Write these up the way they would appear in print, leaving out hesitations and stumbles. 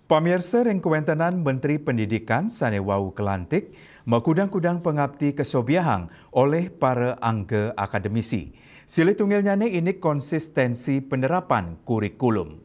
Pamirsa ring kewentenan Menteri Pendidikan Sanewau Kelantik makudang-kudang pengabdi kesobiahang oleh para angga akademisi. Sila tunggilnya ini konsistensi penerapan kurikulum.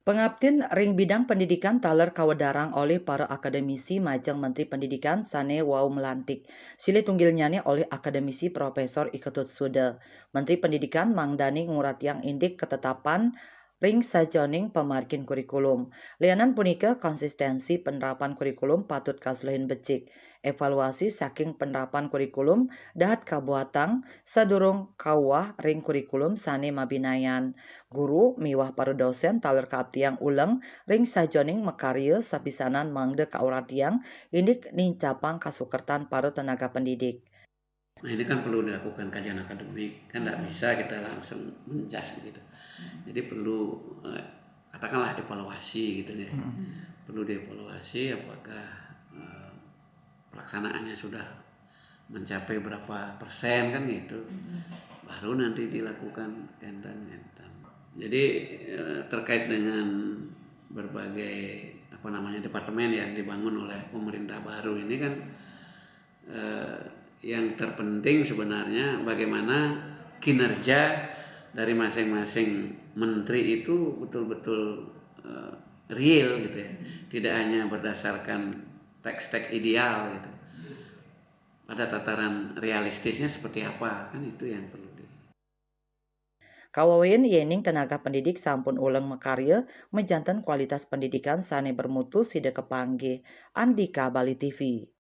Pengabdin ring bidang pendidikan taler kawadarang oleh para akademisi majang Menteri Pendidikan Sane Wau Melantik. Sile tunggilnyane oleh akademisi Profesor Iketut Sude. Menteri Pendidikan Mangdani nguratiang indik ketetapan ring sajoning pemarkin kurikulum. Lianan punika konsistensi penerapan kurikulum patut kaslehin becik. Evaluasi saking penerapan kurikulum dahat kabuatang sadurung kawah ring kurikulum sane mabinayan. Guru miwah para dosen taler kaabtiang uleng ring sajoning makarya sapisanan mangde kauratiang indik nincapang kasukertan para tenaga pendidik. Nah ini kan perlu dilakukan kajian akademik, kan tidak bisa kita langsung menjas begitu. Jadi perlu katakanlah evaluasi gitu ya. Perlu dievaluasi apakah pelaksanaannya sudah mencapai berapa persen kan gitu. Baru nanti dilakukan enten. Jadi terkait dengan berbagai departemen yang dibangun oleh pemerintah baru ini kan yang terpenting sebenarnya bagaimana kinerja dari masing-masing menteri itu betul-betul real gitu ya, tidak hanya berdasarkan teks-teks ideal gitu. Pada tataran realistisnya seperti apa kan itu yang perlu Kawawen yening tenaga pendidik sampun uleng makarya menjantan kualitas pendidikan sane bermutu sida kepanggih. Andika Bali TV.